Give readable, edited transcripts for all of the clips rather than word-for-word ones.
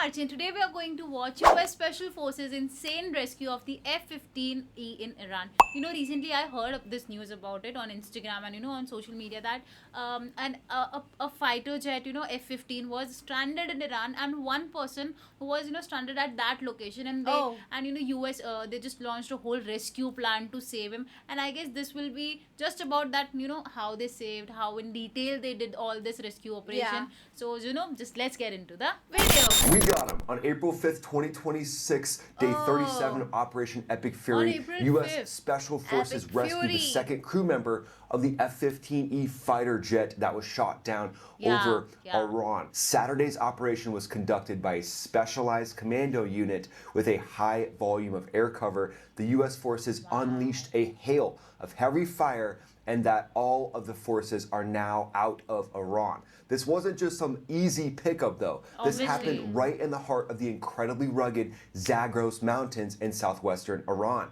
Archie, and today we are going to watch US Special Forces insane rescue of the F-15E in Iran. Recently I heard of this news about it on Instagram and on social media that a fighter jet, F-15 was stranded in Iran, and one person who was stranded at that location, and US they just launched a whole rescue plan to save him. And I guess this will be just about that, how they saved, how in detail they did all this rescue operation. Yeah. So, just let's get into the video. We got him on April 5th, 2026, day 37 of Operation Epic Fury. April U.S. 5th. Special Forces Epic rescued the Fury. second crew member of the F-15E fighter jet that was shot down over Yeah. Iran. Saturday's operation was conducted by a specialized commando unit with a high volume of air cover. The U.S. forces unleashed a hail of heavy fire, and that all of the forces are now out of Iran. This wasn't just some easy pickup, though. This Obviously. happened right in the heart of the incredibly rugged Zagros Mountains in southwestern Iran.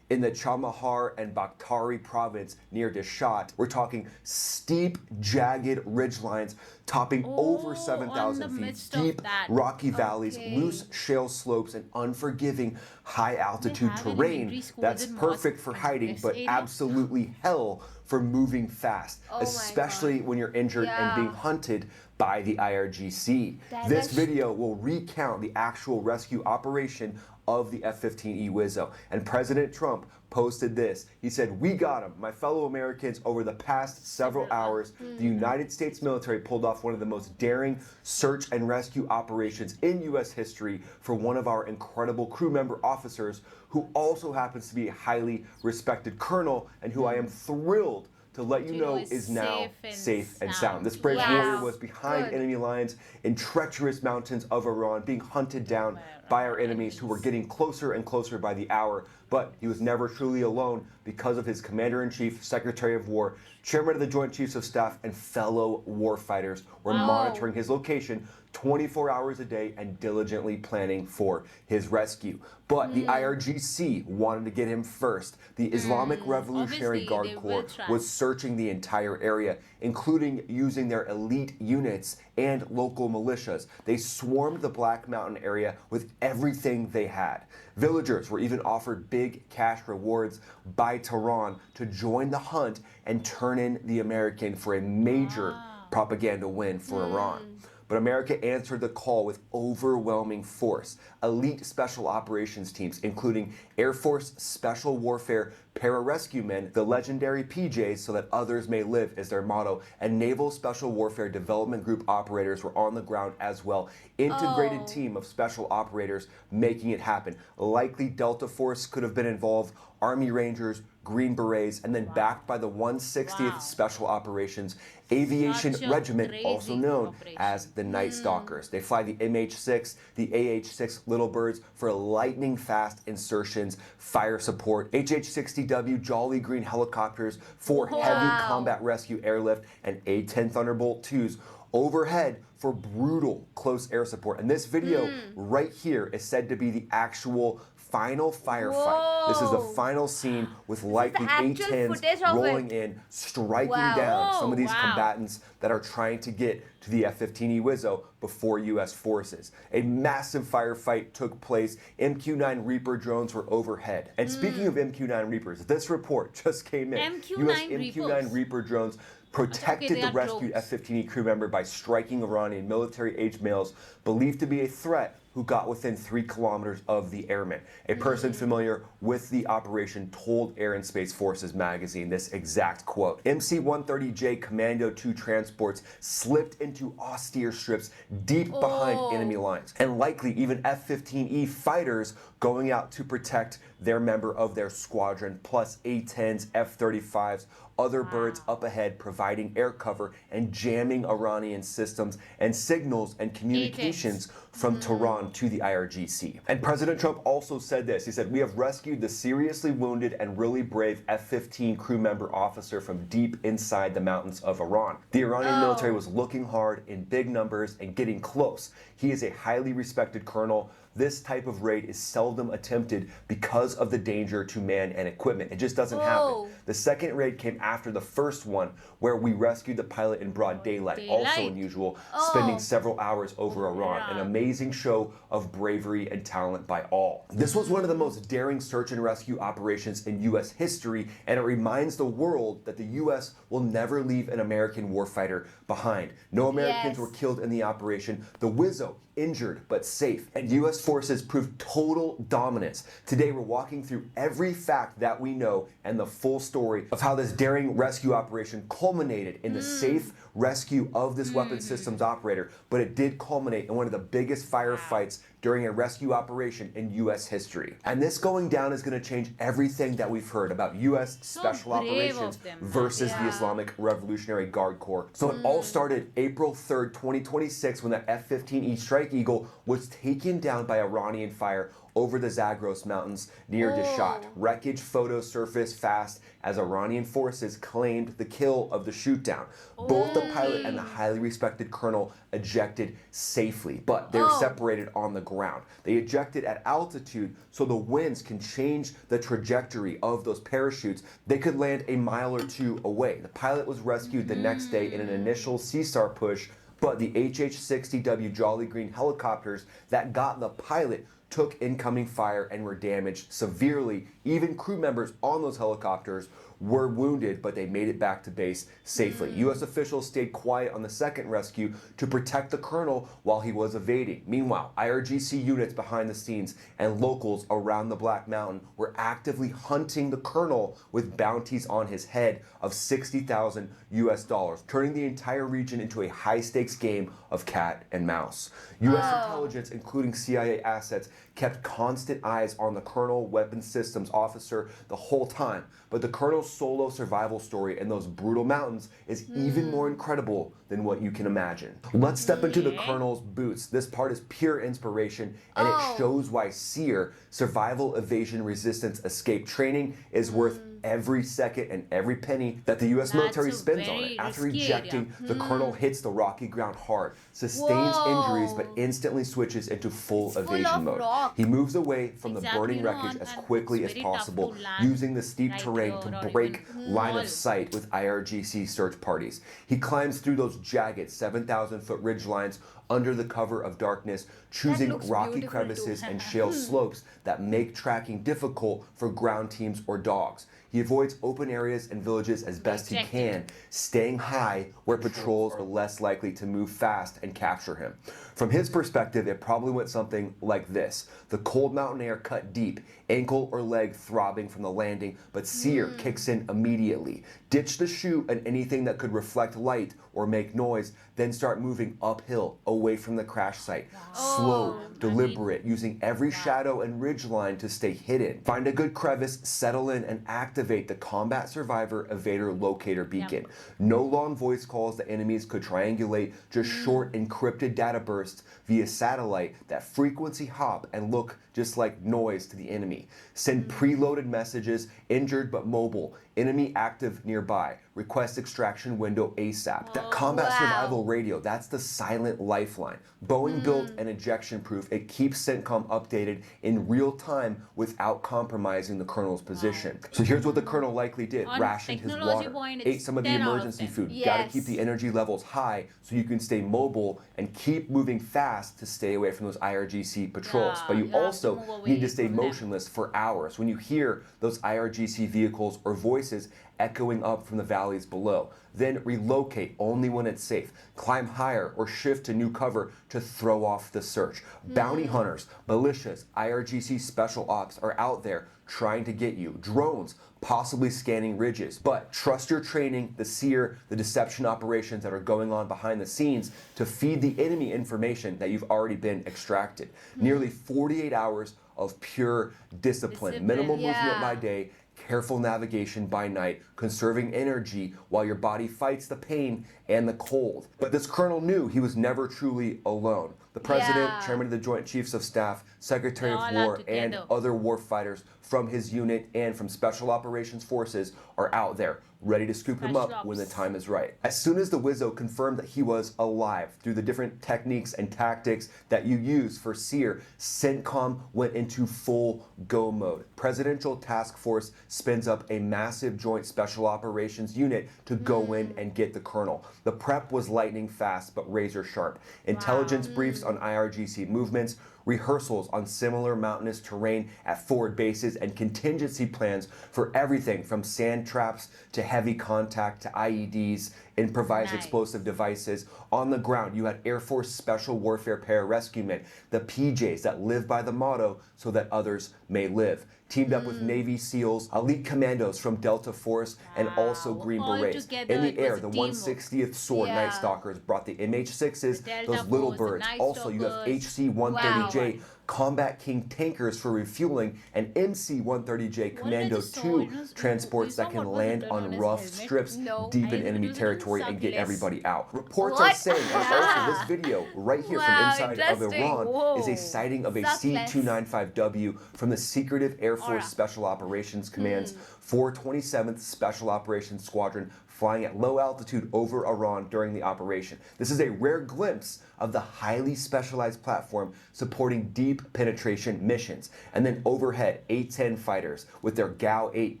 In the Chamahar and Bakhtari province near Dishat, we're talking steep, jagged ridgelines topping over on 7,000 the feet, midst of deep that. rocky valleys, Okay. loose shale slopes, and unforgiving high altitude have any terrain military schools that's in perfect Mosque for in hiding, this but area? absolutely hell for moving fast, Oh my especially when you're injured and Yeah. being hunted by the IRGC. This video will recount the actual rescue operation of the F-15E WSO. And President Trump posted this. He said, "We got him, my fellow Americans. Over the past several hours, the United States military pulled off one of the most daring search and rescue operations in U.S. history for one of our incredible crew member officers, who also happens to be a highly respected colonel, and who I am thrilled to let you know is now safe and sound." This brave Wow. warrior was behind Good. enemy lines in treacherous mountains of Iran, being hunted down by our enemies who were getting closer and closer by the hour. But he was never truly alone because of his Commander-in-Chief, Secretary of War, Chairman of the Joint Chiefs of Staff, and fellow warfighters were monitoring his location 24 hours a day and diligently planning for his rescue. But the IRGC wanted to get him first. The Islamic Revolutionary Obviously, Guard they will Corps try. was searching the entire area, including using their elite units and local militias. They swarmed the Black Mountain area with everything they had. Villagers were even offered big cash rewards by Tehran to join the hunt and turn in the American for a major propaganda win for Iran. But America answered the call with overwhelming force. Elite special operations teams, including Air Force Special Warfare Pararescue Men, the legendary PJs, so that others may live is their motto, and Naval Special Warfare Development Group operators were on the ground as well. Integrated team of special operators making it happen. Likely Delta Force could have been involved, Army Rangers, Green Berets, and then backed by the 160th Wow. Special Operations Aviation Such a Regiment, crazy also known operation. as the Night Stalkers. They fly the MH-6, the AH-6 Little Birds for lightning fast insertions, fire support, HH-60W Jolly Green helicopters for heavy combat rescue airlift, and A-10 Thunderbolt 2s overhead for brutal close air support. And this video right here is said to be the actual final firefight. This is the Whoa. final scene with likely actual A-10s footage of rolling it. in, striking Wow. down some of these Wow. combatants that are trying to get to the F-15E WSO before U.S. forces. A massive firefight took place. MQ-9 Reaper drones were overhead. And speaking of MQ-9 Reapers, this report just came in. MQ-9 U.S. MQ-9 Reaper drones protected they the are rescued drones. F-15E crew member by striking Iranian military-age males believed to be a threat who got within 3 kilometers of the airmen. A person familiar with the operation told Air and Space Forces magazine this exact quote. MC-130J Commando 2 transports slipped into austere strips deep behind enemy lines, and likely even F-15E fighters going out to protect their member of their squadron, plus A-10s, F-35s, other birds up ahead providing air cover and jamming Iranian systems and signals and communications from Tehran to the IRGC. And President Trump also said this. He said, "We have rescued the seriously wounded and really brave F-15 crew member officer from deep inside the mountains of Iran. The Iranian military was looking hard in big numbers and getting close. He is a highly respected colonel. This type of raid is seldom attempted because of the danger to man and equipment. It just doesn't happen." The second raid came after the first one, where we rescued the pilot in broad daylight, also unusual, spending several hours over Iran. An amazing show of bravery and talent by all. This was one of the most daring search and rescue operations in U.S. history, and it reminds the world that the U.S. will never leave an American warfighter behind. No Americans were killed in the operation. The WSO injured but safe, and U.S. forces proved total dominance. Today we're walking through every fact that we know and the full story of how this daring rescue operation culminated in the safe rescue of this weapons systems operator, but it did culminate in one of the biggest firefights during a rescue operation in U.S. history. And this going down is going to change everything that we've heard about U.S. Special Operations versus the Islamic Revolutionary Guard Corps. So it all started April 3rd, 2026, when the F-15E Strike Eagle was taken down by Iranian fire over the Zagros Mountains near Dishat. Wreckage photos surfaced fast as Iranian forces claimed the kill of the shootdown. Both the pilot and the highly respected colonel ejected safely, but they're separated on the ground. They ejected at altitude so the winds can change the trajectory of those parachutes. They could land a mile or two away. The pilot was rescued the next day in an initial CSAR push, but the HH-60W Jolly Green helicopters that got the pilot took incoming fire and were damaged severely. Even crew members on those helicopters were wounded, but they made it back to base safely. U.S. officials stayed quiet on the second rescue to protect the colonel while he was evading. Meanwhile, IRGC units behind the scenes and locals around the Black Mountain were actively hunting the colonel with bounties on his head of $60,000 US, turning the entire region into a high-stakes game of cat and mouse. U.S. intelligence, including CIA assets, kept constant eyes on the colonel, weapons systems officer the whole time. But the colonel's solo survival story in those brutal mountains is even more incredible than what you can imagine. Let's step into the colonel's boots. This part is pure inspiration, and it shows why SEER, Survival, Evasion, Resistance, Escape Training, is worth every second and every penny that the U.S. military spends on it. After ejecting, the colonel hits the rocky ground hard, sustains injuries, but instantly switches into full evasion mode. He moves away from the burning wreckage as quickly as possible, using the steep terrain to break line of sight with IRGC search parties. He climbs through those jagged 7,000-foot ridge lines under the cover of darkness, choosing rocky crevices and shale slopes that make tracking difficult for ground teams or dogs. He avoids open areas and villages as best he can, staying high where patrols are less likely to move fast and capture him. From his perspective, it probably went something like this. The cold mountain air cut deep, ankle or leg throbbing from the landing, but SEER kicks in immediately. Ditch the chute and anything that could reflect light or make noise, then start moving uphill away from the crash site. Slow, deliberate, using every shadow and ridge line to stay hidden. Find a good crevice, settle in, and activate the Combat Survivor Evader Locator Beacon. No long voice calls that enemies could triangulate, just short encrypted data bursts via satellite that frequency hop and look just like noise to the enemy. Send preloaded messages, injured but mobile, enemy active nearby, request extraction window ASAP. That combat survival radio, that's the silent lifeline. Boeing built an ejection proof. It keeps CENTCOM updated in real time without compromising the colonel's position. So here's what the colonel likely did. Rationed his water, ate some of the emergency food. Gotta keep the energy levels high so you can stay mobile and keep moving fast to stay away from those IRGC patrols. But you also need to stay motionless for hours when you hear those IRGC vehicles or voices echoing up from the valleys below. Then relocate only when it's safe. Climb higher or shift to new cover to throw off the search. Bounty hunters, militias, IRGC special ops are out there trying to get you. Drones, possibly scanning ridges. But trust your training, the SEER, the deception operations that are going on behind the scenes to feed the enemy information that you've already been extracted. Nearly 48 hours of pure discipline. Minimal movement by day, careful navigation by night, conserving energy while your body fights the pain and the cold. But this colonel knew he was never truly alone. The president, chairman of the Joint Chiefs of Staff, Secretary of War, and other warfighters from his unit and from Special Operations Forces are out there, ready to scoop him up when the time is right. As soon as the WSO confirmed that he was alive through the different techniques and tactics that you use for SEER, CENTCOM went into full go mode. Presidential Task Force spins up a massive Joint Special Operations unit to go in and get the colonel. The prep was lightning fast but razor sharp. Intelligence briefs on IRGC movements, rehearsals on similar mountainous terrain at forward bases, and contingency plans for everything from sand traps to heavy contact to IEDs, improvised Nice. explosive devices. On the ground, you had Air Force Special Warfare Pararescuemen, the PJs that live by the motto so that others may live. Teamed up with Navy SEALs, elite commandos from Delta Force, and also Wow. Green All Berets. together, In the it was air, a the teamwork. 160th Sword Night Yeah. Stalkers brought the MH6s, The Delta those little Force, the birds. Night Also, you have Stalkers. HC-130J Wow. Combat King tankers for refueling, and MC-130J What Commando I just saw, 2 you know, transports you saw that can what was land written on on his rough helmet? strips No. deep I in think enemy it was territory written and get suckless. everybody out. Reports are What? saying, and also this video right here from Wow, inside of interesting. Iran is a Whoa. sighting of a Suckless. C-295W from the secretive Air Force Aura. Special Operations Command's 427th Special Operations Squadron flying at low altitude over Iran during the operation. This is a rare glimpse of the highly specialized platform supporting deep penetration missions. And then overhead, A-10 fighters with their GAU-8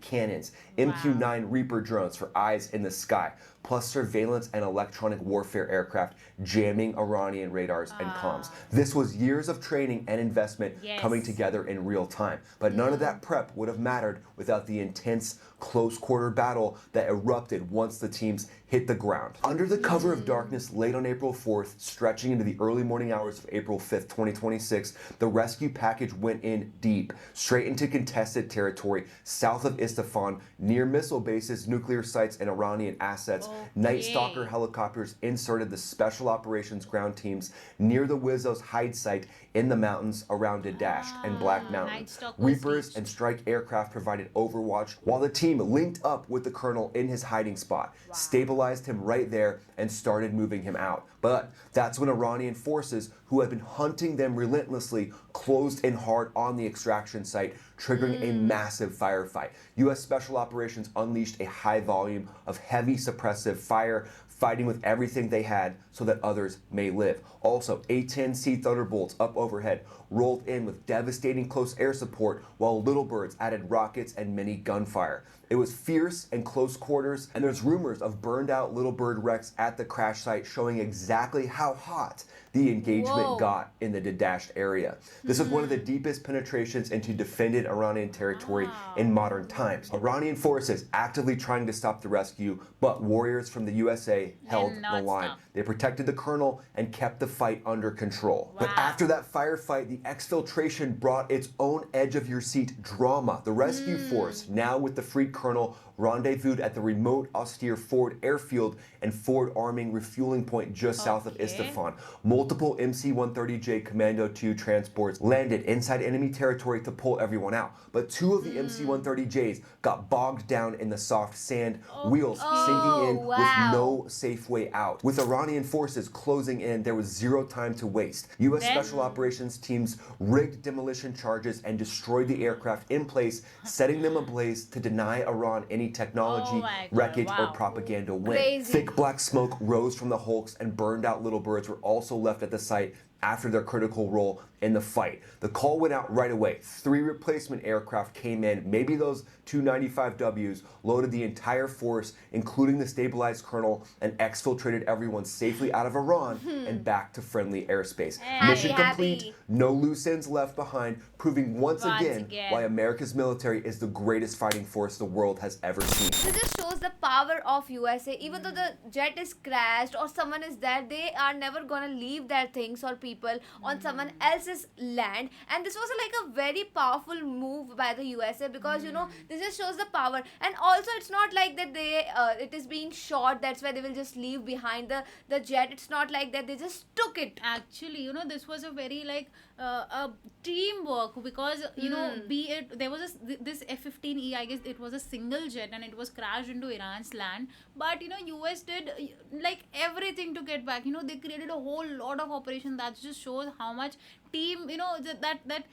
cannons, MQ-9 Reaper drones for eyes in the sky, plus surveillance and electronic warfare aircraft jamming Iranian radars and comms. This was years of training and investment Yes. coming together in real time. But none of that prep would have mattered without the intense close quarter battle that erupted once the teams hit the ground. Under the cover of darkness late on April 4th, stretching into the early morning hours of April 5th, 2026, the rescue package went in deep, straight into contested territory south of Isfahan, near missile bases, nuclear sites, and Iranian assets. Night Stalker Okay. helicopters inserted the Special Operations ground teams near the WSO's hide site in the mountains around Dadash and Black Mountain. Night Stalkers Reapers reached. and strike aircraft provided overwatch, while the team linked up with the colonel in his hiding spot, stabilized him right there, and started moving him out. But that's when Iranian forces, who had been hunting them relentlessly, closed in hard on the extraction site, triggering a massive firefight. U.S. Special Operations unleashed a high volume of heavy suppressive fire, fighting with everything they had so that others may live. Also, A-10C Thunderbolts up overhead rolled in with devastating close air support, while Little Birds added rockets and mini gunfire. It was fierce and close quarters, and there's rumors of burned out Little Bird wrecks at the crash site showing exactly how hot the engagement Whoa. got in the Dadash area. This is one of the deepest penetrations into defended Iranian territory in modern times. Iranian forces actively trying to stop the rescue, but warriors from the USA held the not line. stop. They protected the colonel and kept the fight under control. But Wow. after that firefight, the exfiltration brought its own edge of your seat drama. The rescue force, now with the freed colonel, rendezvoused at the remote, austere Ford airfield and Ford arming refueling point just south of Okay. Isfahan. Multiple MC-130J Commando 2 transports landed inside enemy territory to pull everyone out. But two of the MC-130Js got bogged down in the soft sand, wheels sinking in wow. with no safe way out. With Iranian forces closing in, there was zero time to waste. U.S. Then- Special Operations teams rigged demolition charges and destroyed the aircraft in place, setting them ablaze to deny Iran any technology, Oh my God, wreckage, or wow. propaganda win. Crazy. Thick black smoke rose from the hulks, and burned out Little Birds were also left at the site after their critical role in the fight. The call went out right away. 3 replacement aircraft came in, maybe those 295Ws, loaded the entire force, including the stabilized colonel, and exfiltrated everyone safely out of Iran and back to friendly airspace. Hey. Mission Happy. complete, no loose ends left behind, proving once again again. why America's military is the greatest fighting force the world has ever seen. This just shows the power of USA. Even though the jet is crashed or someone is there, they are never gonna leave their things or people on someone else's land. And this was like a very powerful move by the USA, because you know, this just shows the power. And also, it's not like that they it is being shot, that's why they will just leave behind the jet. It's not like that, they just took it. Actually, you know, this was a very like a teamwork, because you know, be it there was this F-15E, I guess it was a single jet and it was crashed into Iran's land, but you know, US did like everything to get back. You know, they created a whole lot of operation that just shows how much team, you know, that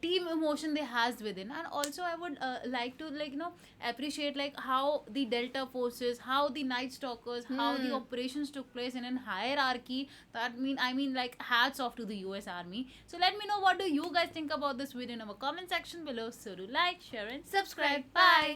team emotion they has within. And also I would like to, like, you know, appreciate like how the Delta forces, how the Night Stalkers, how the operations took place in an hierarchy. I mean like hats off to the US Army. So let me know, what do you guys think about this video in our comment section below. So do like, share and subscribe. Bye.